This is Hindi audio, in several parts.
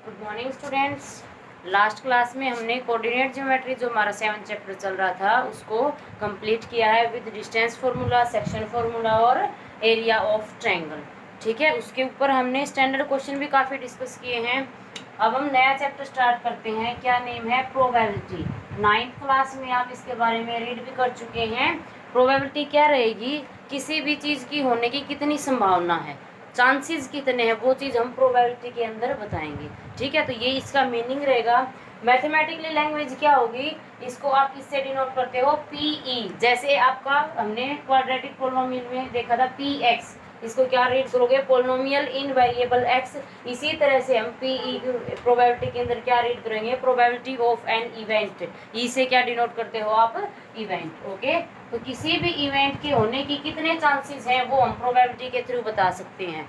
Good morning students. Last class में हमने कोऑर्डिनेट ज्योमेट्री जो हमारा 7 चैप्टर चल रहा था उसको कंप्लीट किया है with distance formula, section formula और एरिया ऑफ ट्रायंगल। ठीक है, उसके ऊपर हमने स्टैंडर्ड क्वेश्चन भी काफ़ी डिस्कस किए हैं। अब हम नया चैप्टर स्टार्ट करते हैं। क्या नेम है? प्रोबेबिलिटी। 9th क्लास में आप इसके बारे में रीड भी कर चुके हैं। प्रोबेबिलिटी क्या रहेगी? किसी भी चीज़ की होने की कितनी संभावना है, चांसेस कितने हैं, वो चीज़ हम प्रोबेबिलिटी के अंदर बताएंगे। ठीक है, तो ये इसका मीनिंग रहेगा। मैथमेटिकली लैंग्वेज क्या होगी, इसको आप किससे डिनोट करते हो? पीई। जैसे आपका हमने क्वाड्रेटिक पोलिनोमियल में देखा था पीएक्स, इसको क्या रीड करोगे? पोलिनोमियल इन वेरिएबल एक्स। इसी तरह से हम पीई प्रोबेबिलिटी के अंदर क्या रीड करेंगे? Probability of an event. E से क्या डिनोट करते हो आप? इवेंट। ओके, तो किसी भी इवेंट के होने की कितने चांसेस हैं वो हम प्रोबेबिलिटी के थ्रू बता सकते हैं।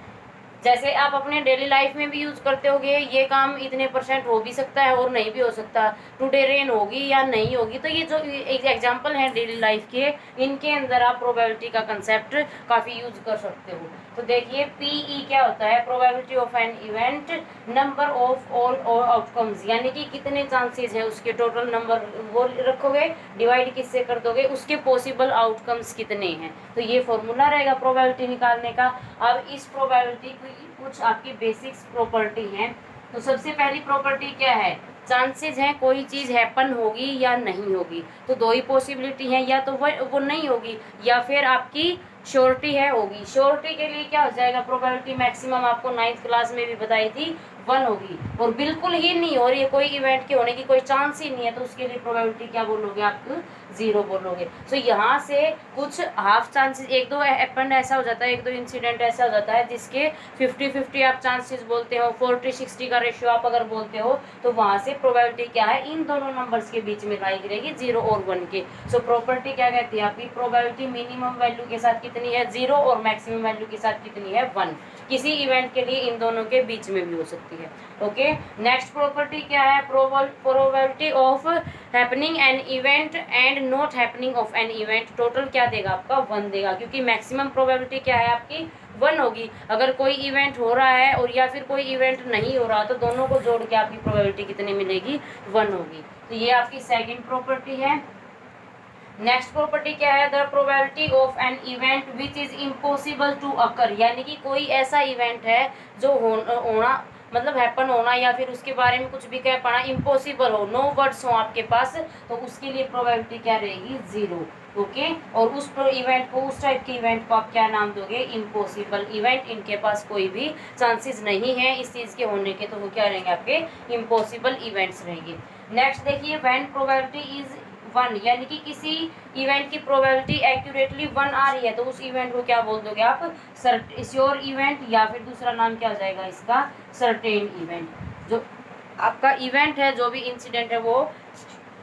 जैसे आप अपने डेली लाइफ में भी यूज करते होगे, ये काम इतने % हो भी सकता है और नहीं भी हो सकता, टुडे रेन होगी या नहीं होगी। तो ये जो एग्जांपल हैं डेली लाइफ के, इनके अंदर आप प्रोबेबिलिटी का कंसेप्ट काफ़ी यूज कर सकते हो। तो देखिए पीई क्या होता है? Probability of an event, number of all outcomes, यानी कि कितने चांसेस है उसके टोटल नंबर वो रखोगे, डिवाइड किससे कर दोगे, उसके पॉसिबल आउटकम्स कितने हैं। तो ये फॉर्मूला रहेगा प्रोबेबिलिटी निकालने का। अब इस प्रोबेबिलिटी की कुछ आपकी बेसिक्स प्रॉपर्टी हैं। तो सबसे पहली प्रॉपर्टी क्या है? चांसेस हैं कोई चीज़ हैपन होगी या नहीं होगी। तो दो ही पॉसिबिलिटी हैं, या तो वो नहीं होगी या फिर आपकी श्योरिटी है होगी। श्योरिटी के लिए क्या हो जाएगा? प्रोबेबिलिटी मैक्सिमम आपको 9th क्लास में भी बताई थी 1 होगी। और बिल्कुल ही नहीं हो रही है, कोई इवेंट के होने की कोई चांस ही नहीं है, तो उसके लिए प्रोबेबिलिटी क्या बोलोगे आप? 0 बोलोगे। तो यहाँ से कुछ हाफ चांसेस, एक दो हैपेंड ऐसा हो जाता है, एक दो इंसिडेंट ऐसा हो जाता है जिसके 50-50 आप चांसेस बोलते हो, 40-60 का रेशियो आप अगर बोलते हो, तो वहाँ से प्रोबेबिलिटी क्या है? इन दोनों नंबर्स के बीच में लाई गिरेगी, 0 और 1 के। सो प्रॉपर्टी क्या कहती है आपकी? प्रोबेबिलिटी मिनिमम वैल्यू के साथ कितनी है? 0, और मैक्सिमम वैल्यू के साथ कितनी है? 1। किसी इवेंट के लिए इन दोनों के बीच में भी हो सकती है। ओके, नेक्स्ट प्रॉपर्टी क्या है? Probability of happening an event and not happening of an event. Total क्या देगा आपका? 1 देगा, क्योंकि मैक्सिमम प्रोबेबिलिटी क्या है आपकी? 1 होगी। अगर कोई इवेंट हो रहा है और या फिर कोई इवेंट नहीं हो रहा, तो दोनों को जोड़ के आपकी प्रोबेबिलिटी कितनी मिलेगी? 1 होगी। तो ये आपकी सेकंड प्रॉपर्टी है। नेक्स्ट प्रॉपर्टी क्या है? The probability of an event which is impossible to occur, यानी कि कोई ऐसा इवेंट है जो होना मतलब हैपन होना या फिर उसके बारे में कुछ भी कह पाना इम्पॉसिबल हो, नो वर्ड्स हो आपके पास, तो उसके लिए प्रोबेबिलिटी क्या रहेगी? 0। ओके, और उस इवेंट को, उस टाइप के इवेंट को आप क्या नाम दोगे? Impossible event. इनके पास कोई भी चांसेस नहीं है इस चीज़ के होने के, तो वो क्या रहेंगे? आपके इम्पॉसिबल इवेंट्स रहेंगे। नेक्स्ट देखिए, व्हेन प्रोबेबिलिटी इज 1, यानी कि किसी इवेंट की प्रोबेबिलिटी एक्यूरेटली 1 आ रही है, तो उस इवेंट को क्या बोल दोगे आप? श्योर इवेंट, या फिर दूसरा नाम क्या हो जाएगा इसका? Certain event. जो आपका इवेंट है, जो भी इंसिडेंट है, वो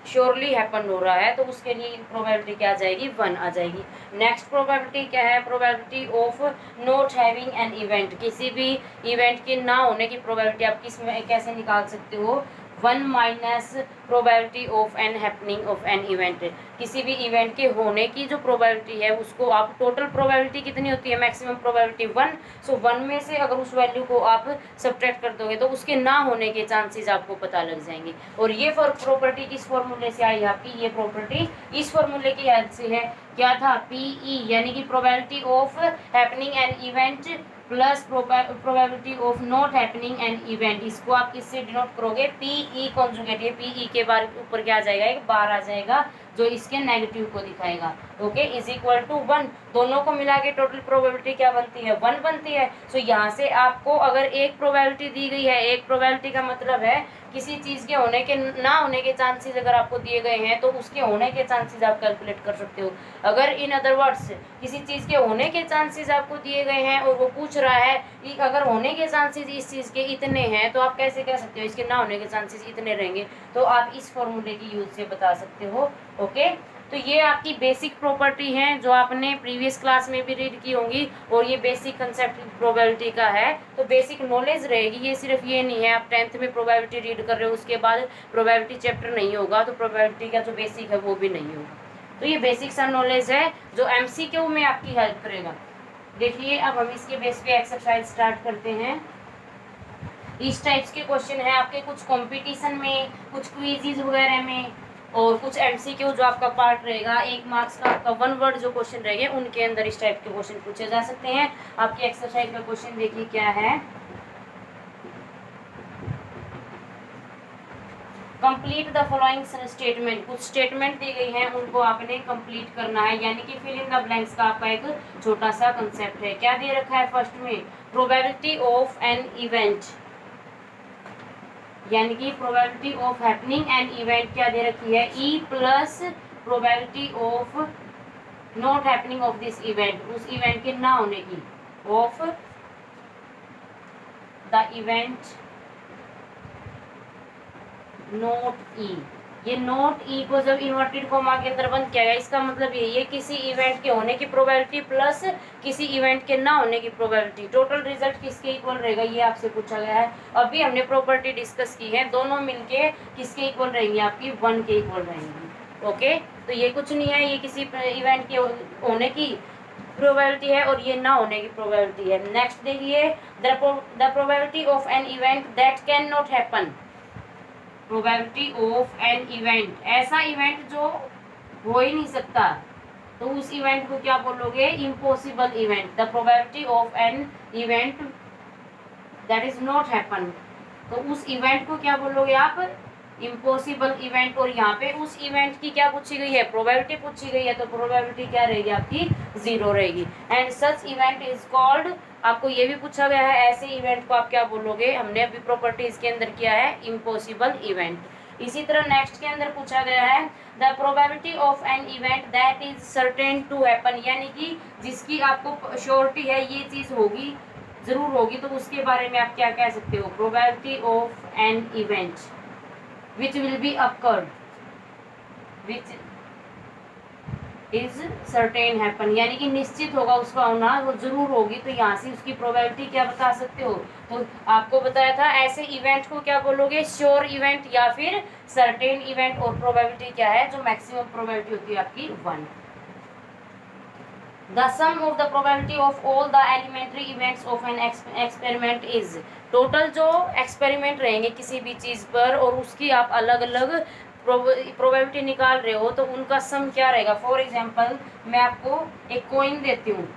श्योरली हैपन हो रहा है, तो उसके लिए प्रोबेबिलिटी क्या आ जाएगी? 1 आ जाएगी। नेक्स्ट प्रोबेबिलिटी क्या है? Probability of not having an event, किसी भी इवेंट के ना होने की प्रोबेबिलिटी आप किस में कैसे निकाल सकते हो? 1 minus probability of an happening of an event. किसी भी इवेंट के होने की जो प्रोबेबिलिटी है उसको आप, टोटल प्रोबेबिलिटी कितनी होती है? Maximum probability 1। सो 1 में से अगर उस वैल्यू को आप सब्ट्रैक्ट कर दोगे तो उसके ना होने के चांसेस आपको पता लग जाएंगे। और ये प्रॉपर्टी किस फॉर्मूले से आई आपकी? ये प्रॉपर्टी इस फॉर्मूले की हेल्प से है। क्या था? पीई, यानी कि probability of happening an event plus probability of not happening an event. इसको आप किससे डिनोट करोगे? PE conjugate. ये पीई के बार ऊपर क्या आ जाएगा? एक बार आ जाएगा जो इसके नेगेटिव को दिखाएगा। Okay, is equal to 1। दोनों को मिला के टोटल प्रोबेबिलिटी क्या बनती है? 1 बनती है। सो यहाँ से आपको अगर एक प्रोबेबिलिटी दी गई है, एक प्रोबेबिलिटी का मतलब है किसी चीज़ के होने के ना होने के चांसेस अगर आपको दिए गए हैं, तो उसके होने के चांसेस आप कैलकुलेट कर सकते हो। अगर इन अदर वर्ड्स किसी चीज़ के होने के चांसेस आपको दिए गए हैं और वो पूछ रहा है कि अगर होने के चांसेस इस चीज़ के इतने हैं, तो आप कैसे कह सकते हो इसके ना होने के चांसेस इतने रहेंगे? तो आप इस फॉर्मूले की यूज से बता सकते हो। ओके, तो ये आपकी बेसिक प्रॉपर्टी हैं जो आपने प्रीवियस क्लास में भी रीड की होंगी, और ये बेसिक कंसेप्ट प्रोबेबिलिटी का है, तो बेसिक नॉलेज रहेगी। ये सिर्फ ये नहीं है आप 10th में प्रोबेबिलिटी रीड कर रहे हो उसके बाद प्रोबेबिलिटी चैप्टर नहीं होगा, तो प्रोबेबिलिटी का जो बेसिक है वो भी नहीं होगा। तो ये बेसिक सा नॉलेज है जो MCQ में आपकी हेल्प करेगा। देखिए अब हम इसके बेस पे एक्सरसाइज स्टार्ट करते हैं। इस टाइप्स के क्वेश्चन है आपके कुछ कंपटीशन में, कुछ क्विज़ वगैरह में, और कुछ एमसीक्यू जो आपका पार्ट रहेगा 1 मार्क्स का आपका 1 वर्ड जो क्वेश्चन रहेंगे उनके अंदर इस टाइप के क्वेश्चन पूछे जा सकते हैं। आपकी एक्सरसाइज का क्वेश्चन देखिए क्या है। कंप्लीट द फॉलोइंग स्टेटमेंट, कुछ स्टेटमेंट दी गई हैं उनको आपने कंप्लीट करना है, यानी कि फिल इन द ब्लैंक्स का आपका एक छोटा सा कंसेप्ट है। क्या दे रखा है फर्स्ट में, प्रोबेबिलिटी ऑफ एन इवेंट, यानी कि probability of happening an event क्या दे रखी है, E plus probability of not happening of this event, उस इवेंट के ना होने की, ऑफ द इवेंट नोट ई। ये नोट ई को जब इन्वर्टेड कॉमा के अंदर बंद किया गया, इसका मतलब ये किसी इवेंट के होने की प्रोबेबिलिटी प्लस किसी इवेंट के ना होने की प्रोबेबिलिटी, टोटल रिजल्ट किसके इक्वल रहेगा, ये आपसे पूछा गया है। अभी हमने प्रॉपर्टी डिस्कस की है, दोनों मिलके किसके इक्वल रहेंगी, आपकी 1 के इक्वल रहेंगी। ओके, तो ये कुछ नहीं है, ये किसी इवेंट के होने की प्रोबेबिलिटी है और ये ना होने की प्रोबेबिलिटी है। नेक्स्ट देखिए, the probability of an event that can not happen, probability of an event, ऐसा इवेंट जो हो ही नहीं सकता, तो उस इवेंट को क्या बोलोगे, impossible event. The probability of an event that is not happen, तो उस इवेंट को क्या बोलोगे आप, इम्पॉसिबल इवेंट। और यहाँ पे उस इवेंट की क्या पूछी गई है, प्रोबेबिलिटी पूछी गई है, तो प्रोबेबिलिटी क्या रहेगी आपकी, 0 रहेगी। And such event is called, आपको ये भी पूछा गया है, ऐसे इवेंट को आप क्या बोलोगे, हमने अभी प्रॉपर्टीज के अंदर किया है इम्पॉसिबल इवेंट। इसी तरह नेक्स्ट के अंदर पूछा गया है, the probability of an event that is certain to happen, यानी कि जिसकी आपको श्योरिटी है ये चीज होगी, जरूर होगी, तो उसके बारे में आप क्या कह सकते हो, probability of an event which will be occurred, which is certain happen, यानी कि निश्चित होगा उसका होना, वो जरूर होगी, तो यहाँ से उसकी प्रोबेबिलिटी क्या बता सकते हो, तो आपको बताया था ऐसे इवेंट को क्या बोलोगे, श्योर इवेंट या फिर सर्टेन इवेंट, और प्रोबेबिलिटी क्या है, जो मैक्सिमम प्रोबेबिलिटी होती है आपकी 1। The sum of the probability of all the elementary events of an experiment is, total जो एक्सपेरिमेंट रहेंगे किसी भी चीज पर और उसकी आप अलग अलग प्रोबेबिलिटी निकाल रहे हो, तो उनका सम क्या रहेगा। फॉर एग्जांपल मैं आपको एक कॉइन देती हूँ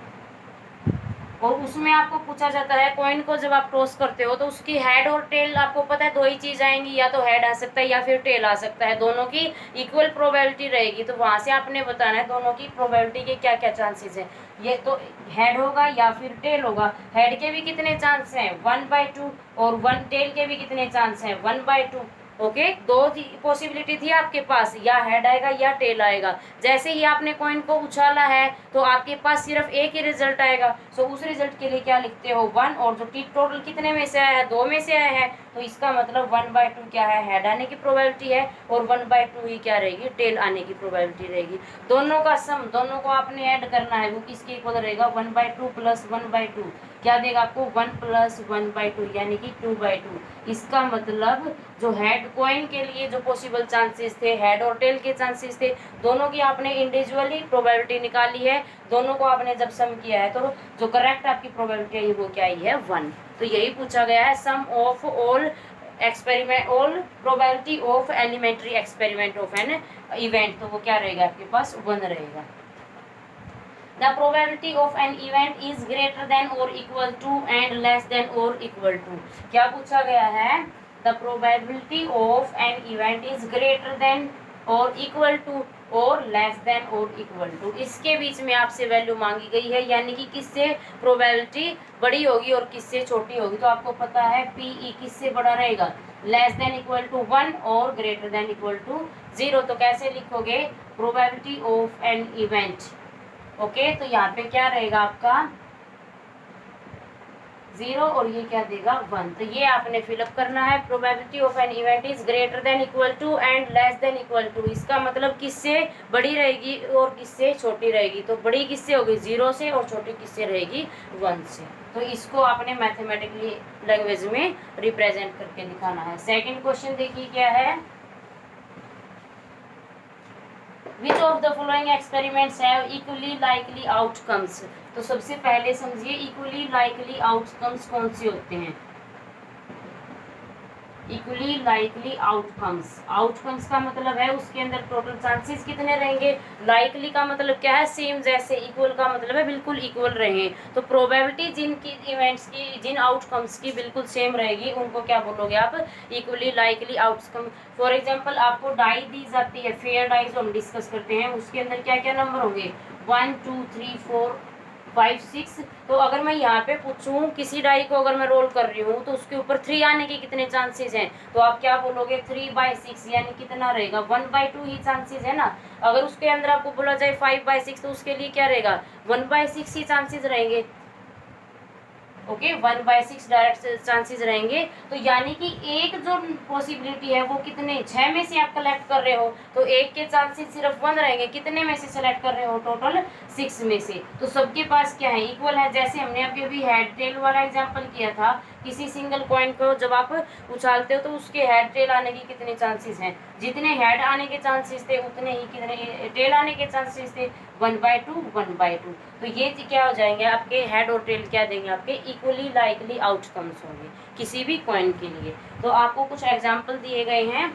और उसमें आपको पूछा जाता है, कॉइन को जब आप टॉस करते हो तो उसकी हेड और टेल आपको पता है 2 ही चीज आएंगी, या तो हेड आ सकता है या फिर टेल आ सकता है, दोनों की इक्वल प्रोबेबिलिटी रहेगी, तो वहां से आपने बताना है दोनों की प्रोबेबिलिटी के क्या क्या चांसेस है, ये तो हेड होगा या फिर टेल होगा। हेड के भी कितने चांस हैं, 1/2, और 1 टेल के भी कितने चांस हैं, 1/2। ओके, 2 पॉसिबिलिटी थी आपके पास, या हेड आएगा या टेल आएगा। जैसे ही आपने कॉइन को उछाला है तो आपके पास सिर्फ एक ही रिजल्ट आएगा, सो उस रिजल्ट के लिए क्या लिखते हो, 1, और जो टोटल कितने में से आया है, 2 में से आया है, तो इसका मतलब 1/2 क्या है, हेड आने की प्रोबेबिलिटी है, और 1/2 ही क्या रहेगी, टेल आने की प्रोबेबिलिटी रहेगी। दोनों का सम, दोनों को आपने ऐड करना है, वो किसके इक्वल रहेगा, 1/2 प्लस 1/2 क्या देगा आपको, 1 प्लस 1/2 यानी कि 2/2। इसका मतलब जो हेड कॉइन के लिए जो पॉसिबल चांसेस थे, हेड और टेल के चांसेस थे, दोनों की आपने इंडिविजुअली प्रोबेबिलिटी निकाली है, दोनों को आपने जब सम किया है तो जो करेक्ट आपकी प्रोबेबिलिटी है वो क्या आई है, 1। तो यही पूछा गया है, sum of all experiment, all probability of elementary experiment of an event, तो वो क्या रहेगा आपके पास, 1 रहेगा। The probability of an event is greater than or equal to and less than or equal to, क्या पूछा गया है, the probability of an event is greater than or equal to और लेस देन और इक्वल टू, इसके बीच में आपसे वैल्यू मांगी गई है, यानी कि किससे प्रोबेबिलिटी बड़ी होगी और किससे छोटी होगी। तो आपको पता है पीई किससे बड़ा रहेगा, लेस देन इक्वल टू 1 और ग्रेटर देन इक्वल टू 0। तो कैसे लिखोगे, probability of an event, okay, तो यहाँ पे क्या रहेगा आपका 0 और ये क्या देगा 1। तो ये आपने फिलअप करना है, probability of an event is greater than equal to and less than equal to, इसका मतलब किससे बड़ी रहेगी और किससे छोटी रहेगी, तो बड़ी किससे होगी 0 से और छोटी किससे रहेगी 1 से। तो इसको आपने मैथमेटिकली लैंग्वेज में रिप्रेजेंट करके दिखाना है। सेकंड क्वेश्चन देखिए क्या है, Which of the following experiments have equally likely outcomes? तो सबसे पहले समझिए इक्वली लाइकली आउटकम्स कौन से होते हैं। Equally likely outcomes. आउटकम्स का मतलब है उसके अंदर टोटल चांसेस कितने रहेंगे। लाइकली का मतलब क्या है, सेम जैसे। इक्वल का मतलब है बिल्कुल इक्वल रहे। तो प्रोबेबिलिटी जिनकी इवेंट्स की, जिन आउटकम्स की बिल्कुल सेम रहेगी उनको क्या बोलोगे आप, equally likely outcome. For example आपको डाई दी जाती है, फेयर डाई जो हम डिस्कस करते हैं, उसके अंदर क्या क्या नंबर होंगे, 1 2 3 4 5 6। तो अगर मैं यहाँ पे पूछूं किसी डाई को अगर मैं रोल कर रही हूँ तो उसके ऊपर 3 आने के कितने चांसेस हैं, तो आप क्या बोलोगे, 3/6 यानी कितना रहेगा, 1/2 ही चांसेस है ना। अगर उसके अंदर आपको बोला जाए 5/6 तो उसके लिए क्या रहेगा, 1/6 ही चांसेस रहेंगे। ओके, 1/6 डायरेक्ट चांसेस रहेंगे। तो यानी कि एक जो पॉसिबिलिटी है वो कितने, 6 में से आप कलेक्ट कर रहे हो, तो एक के चांसेस सिर्फ 1 रहेंगे। कितने में से सेलेक्ट कर रहे हो, टोटल 6 में से। तो सबके पास क्या है, इक्वल है। जैसे हमने अभी अभी हेड टेल वाला एग्जांपल किया था, किसी सिंगल कॉइन को जब आप उछालते हो तो उसके हेड टेल आने की कितने चांसेस हैं, जितने हेड आने के चांसेस थे उतने ही कितने टेल आने के चांसेस थे, 1/2 1/2। तो ये क्या हो जाएंगे आपके, हेड और टेल क्या देंगे आपके, इक्वली लाइकली आउटकम्स होंगे किसी भी कॉइन के लिए। तो आपको कुछ एग्जांपल दिए गए हैं।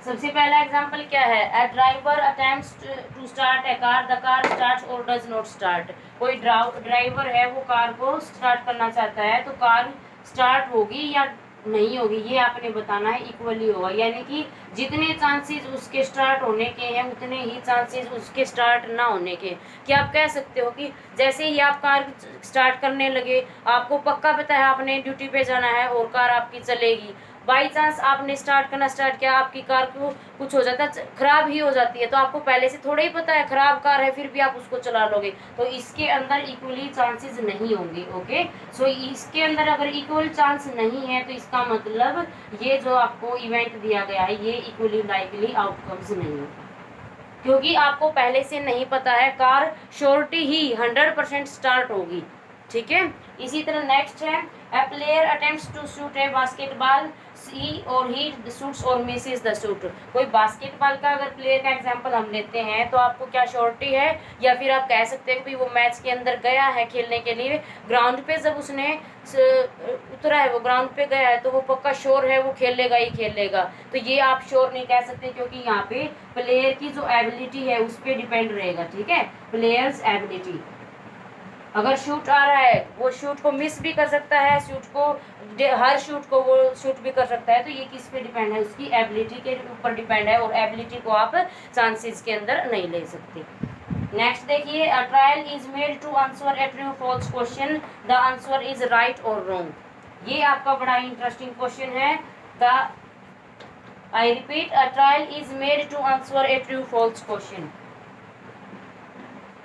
सबसे पहला एग्जांपल क्या है, a driver attempts to start a car, the car starts और डज नॉट स्टार्ट। कोई ड्राइवर है वो कार को स्टार्ट करना चाहता है, तो कार स्टार्ट होगी या नहीं होगी ये आपने बताना है। इक्वली होगा, यानी कि जितने चांसेस उसके स्टार्ट होने के हैं उतने ही चांसेस उसके स्टार्ट ना होने के। क्या आप कह सकते हो कि जैसे ही आप कार स्टार्ट करने लगे, आपको पक्का पता है आपने ड्यूटी पे जाना है और कार आपकी चलेगी, बाई चांस आपने स्टार्ट करना स्टार्ट किया, आपकी कार को कुछ हो जाता है, खराब ही हो जाती है, तो आपको पहले से थोड़ा ही पता है खराब कार है, फिर भी आप उसको चला लोगे, तो इसके अंदर इक्वली चांसेस नहीं होंगे। ओके, सो इसके अंदर अगर इक्वल चांस नहीं है तो इसका मतलब ये जो आपको इवेंट दिया गया है ये इक्वली लाइकली आउटकम्स नहीं होगा, क्योंकि आपको पहले से नहीं पता है, कार श्योरिटी ही 100% स्टार्ट होगी। ठीक है, इसी तरह नेक्स्ट है, a player attempts to shoot a basketball, see or he shoots or misses the shoot. कोई बास्केटबॉल का अगर प्लेयर का एग्जांपल हम लेते हैं तो आपको क्या श्योरिटी है, या फिर आप कह सकते हैं कि वो मैच के अंदर गया है खेलने के लिए, ग्राउंड पे जब उसने उतरा है, वो ग्राउंड पे गया है, तो वो पक्का श्योर है वो खेलेगा ही खेलेगा। तो ये आप श्योर नहीं कह सकते, क्योंकि यहाँ पे प्लेयर की जो एबिलिटी है उस पर डिपेंड रहेगा। ठीक है, प्लेयर्स एबिलिटी, अगर शूट आ रहा है वो शूट को मिस भी कर सकता है, शूट को हर शूट को वो शूट भी कर सकता है, तो ये किस पे डिपेंड है, उसकी एबिलिटी के ऊपर डिपेंड है, और एबिलिटी को आप चांसेस के अंदर नहीं ले सकते। नेक्स्ट देखिए, a trial is made to answer a true false question, the answer is right और रॉन्ग। ये आपका बड़ा इंटरेस्टिंग क्वेश्चन है। The I repeat, a trial is made to answer a true false question,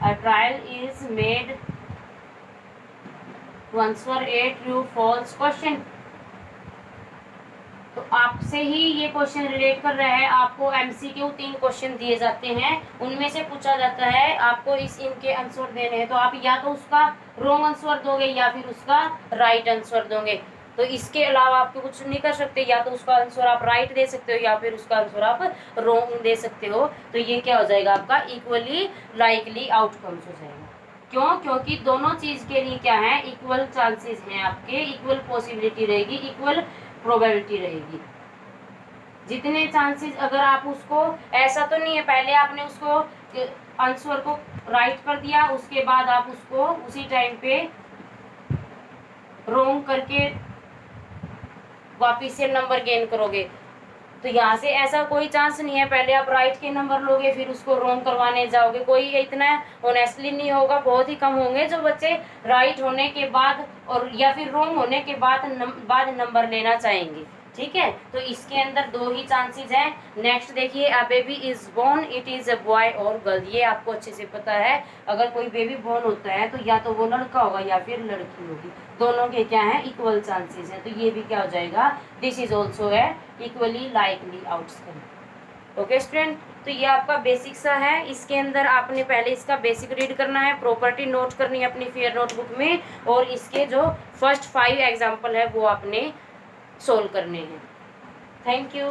a trial is made to answer a true false question। तो आपसे ही ये क्वेश्चन रिलेट कर रहा है, आपको एमसीक्यू 3 क्वेश्चन दिए जाते हैं, उनमें से पूछा जाता है आपको इनके आंसर देने हैं, तो आप या तो उसका रॉन्ग आंसर दोगे या फिर उसका राइट आंसर दोगे। तो इसके अलावा आप कुछ नहीं कर सकते, या तो उसका आंसर आप राइट दे सकते हो या फिर उसका आंसर आप रॉन्ग दे सकते हो। तो ये क्या हो जाएगा आपका, इक्वली लाइकली आउटकम्स हो जाएगा। क्यों, क्योंकि दोनों चीज के लिए क्या है, इक्वल चांसेस हैं आपके, इक्वल पॉसिबिलिटी रहेगी, इक्वल प्रोबेबिलिटी रहेगी। जितने चांसेस, अगर आप उसको, ऐसा तो नहीं है पहले आपने उसको आंसर को राइट कर दिया, उसके बाद आप उसको उसी टाइम पे रॉन्ग करके वापिस से नंबर गेन करोगे, तो यहाँ से ऐसा कोई चांस नहीं है, पहले आप राइट के नंबर लोगे फिर उसको रॉन्ग करवाने जाओगे। कोई इतना ऑनेस्टली नहीं होगा, बहुत ही कम होंगे जो बच्चे राइट होने के बाद और या फिर रॉन्ग होने के बाद नंबर लेना चाहेंगे। ठीक है, तो इसके अंदर 2 ही चांसेस हैं। नेक्स्ट देखिए, a baby is born, it is a boy और गर्ल। ये आपको अच्छे से पता है, अगर कोई बेबी बोर्न होता है तो या तो वो लड़का होगा या फिर लड़की होगी, दोनों के क्या है, इक्वल चांसेस हैं। तो ये भी क्या हो जाएगा, दिस इज ऑल्सो है equally likely outcome. Okay student, तो ये आपका बेसिक सा है, इसके अंदर आपने पहले इसका बेसिक रीड करना है, प्रॉपर्टी नोट करनी है अपनी फेयर नोटबुक में, और इसके जो फर्स्ट 5 एग्जाम्पल है वो आपने सोल्व करने हैं। Thank you.